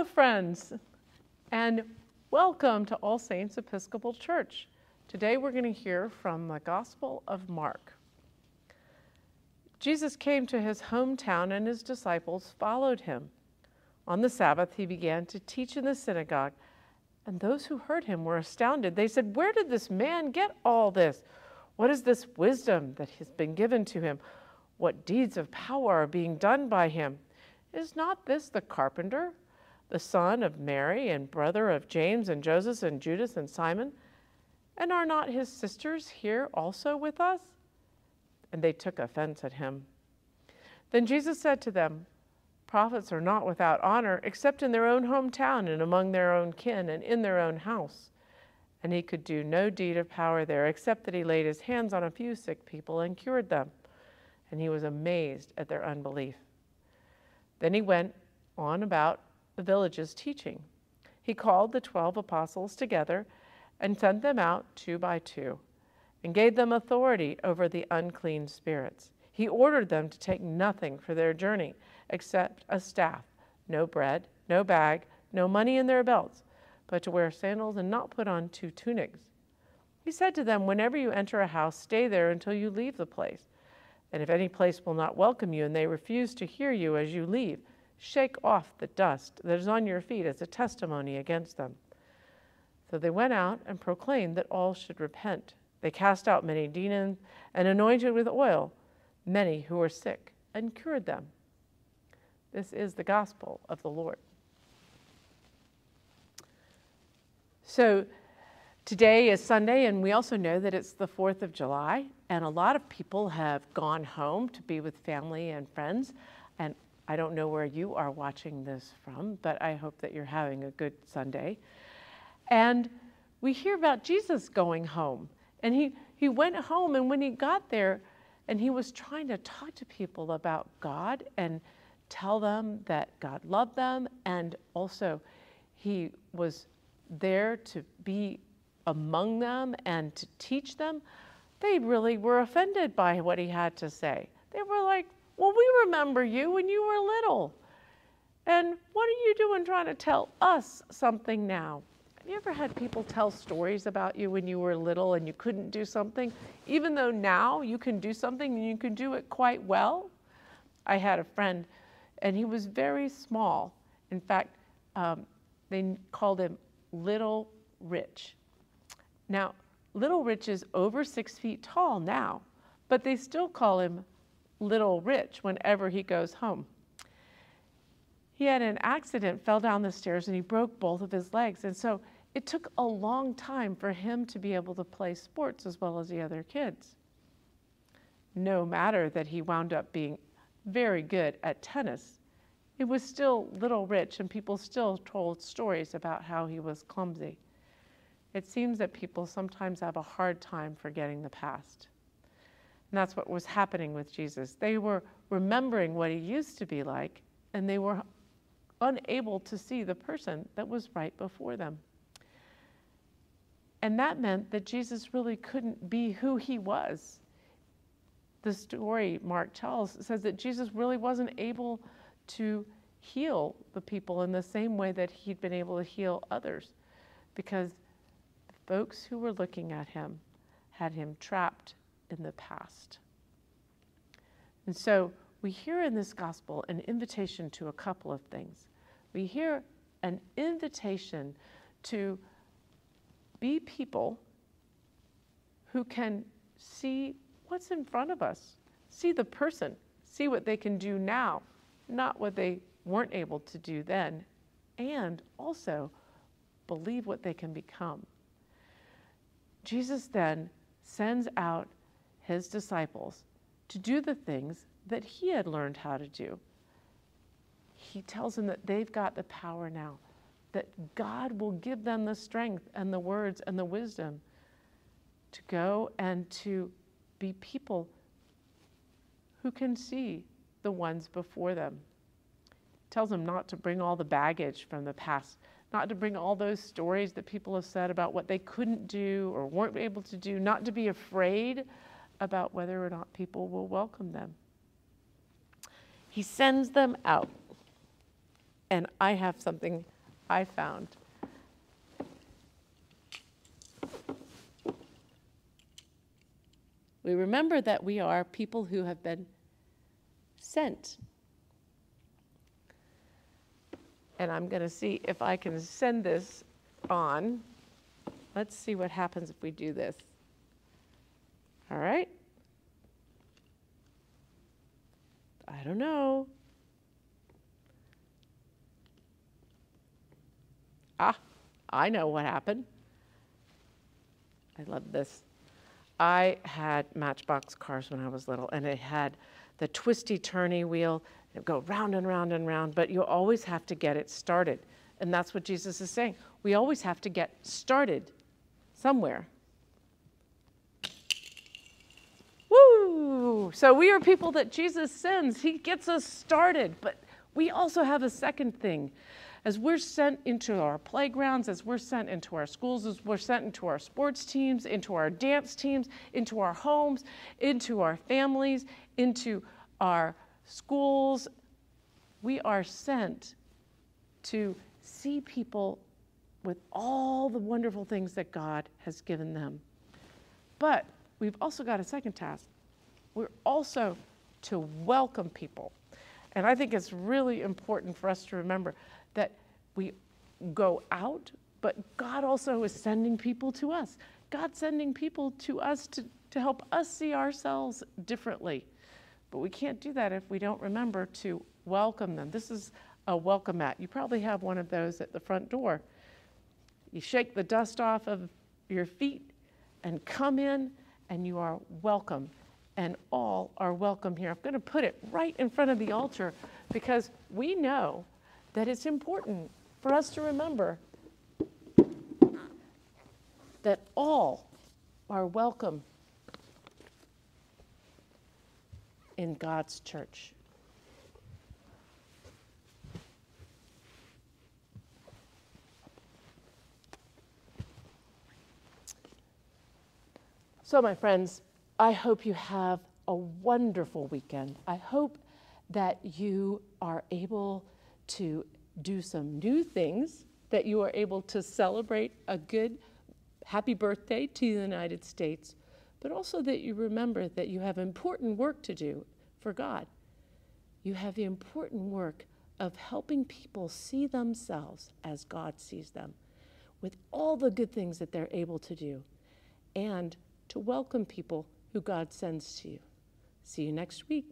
Hello, friends, and welcome to All Saints Episcopal Church. Today we're going to hear from the Gospel of Mark. Jesus came to his hometown and his disciples followed him. On the Sabbath, he began to teach in the synagogue, and those who heard him were astounded. They said, "Where did this man get all this? What is this wisdom that has been given to him? What deeds of power are being done by him? Is not this the carpenter, the son of Mary and brother of James and Joseph and Judas and Simon? And are not his sisters here also with us?" And they took offense at him. Then Jesus said to them, "Prophets are not without honor, except in their own hometown and among their own kin and in their own house." And he could do no deed of power there, except that he laid his hands on a few sick people and cured them. And he was amazed at their unbelief. Then he went on about the villages teaching. He called the 12 apostles together and sent them out 2 by 2, and gave them authority over the unclean spirits. He ordered them to take nothing for their journey except a staff, no bread, no bag, no money in their belts, but to wear sandals and not put on 2 tunics. He said to them, "Whenever you enter a house, stay there until you leave the place. And if any place will not welcome you and they refuse to hear you as you leave, shake off the dust that is on your feet as a testimony against them." So they went out and proclaimed that all should repent. They cast out many demons and anointed with oil many who were sick and cured them. This is the gospel of the Lord. So today is Sunday, and we also know that it's the 4th of July, and a lot of people have gone home to be with family and friends. And I don't know where you are watching this from, but I hope that you're having a good Sunday. And we hear about Jesus going home. And he went home, and when he got there, and he was trying to talk to people about God and tell them that God loved them, and also he was there to be among them and to teach them, they really were offended by what he had to say. They were like, "Well, we remember you when you were little. And what are you doing trying to tell us something now?" Have you ever had people tell stories about you when you were little and you couldn't do something, even though now you can do something and you can do it quite well? I had a friend, and he was very small. In fact, they called him Little Rich. Now, Little Rich is over 6 feet tall now, but they still call him Little Rich whenever he goes home. He had an accident, fell down the stairs, and he broke both of his legs. And so it took a long time for him to be able to play sports as well as the other kids. No matter that he wound up being very good at tennis, it was still Little Rich, and people still told stories about how he was clumsy. It seems that people sometimes have a hard time forgetting the past. And that's what was happening with Jesus. They were remembering what he used to be like, and they were unable to see the person that was right before them. And that meant that Jesus really couldn't be who he was. The story Mark tells says that Jesus really wasn't able to heal the people in the same way that he'd been able to heal others, because the folks who were looking at him had him trapped in the past. And so we hear in this gospel an invitation to a couple of things. We hear an invitation to be people who can see what's in front of us, see the person, see what they can do now, not what they weren't able to do then, and also believe what they can become. Jesus then sends out his disciples to do the things that he had learned how to do. He tells them that they've got the power now, that God will give them the strength and the words and the wisdom to go and to be people who can see the ones before them. He tells them not to bring all the baggage from the past, not to bring all those stories that people have said about what they couldn't do or weren't able to do, not to be afraid about whether or not people will welcome them. He sends them out. And I have something I found. We remember that we are people who have been sent. And I'm going to see if I can send this on. Let's see what happens if we do this. All right. I don't know. I know what happened. I love this. I had Matchbox cars when I was little, and it had the twisty turny wheel. It'd go round and round and round, but you always have to get it started. And that's what Jesus is saying. We always have to get started somewhere. Woo! So we are people that Jesus sends. He gets us started, but we also have a second thing. As we're sent into our playgrounds, as we're sent into our schools, as we're sent into our sports teams, into our dance teams, into our homes, into our families, into our schools, we are sent to see people with all the wonderful things that God has given them. But we've also got a second task. We're also to welcome people. And I think it's really important for us to remember that we go out, but God also is sending people to us. God's sending people to us to help us see ourselves differently. But we can't do that if we don't remember to welcome them. This is a welcome mat. You probably have one of those at the front door. You shake the dust off of your feet and come in, and you are welcome. And all are welcome here. I'm going to put it right in front of the altar because we know that it's important for us to remember that all are welcome in God's church. So, my friends, I hope you have a wonderful weekend. I hope that you are able to do some new things, that you are able to celebrate a good, happy birthday to the United States, but also that you remember that you have important work to do for God. You have the important work of helping people see themselves as God sees them, with all the good things that they're able to do, and to welcome people who God sends to you. See you next week.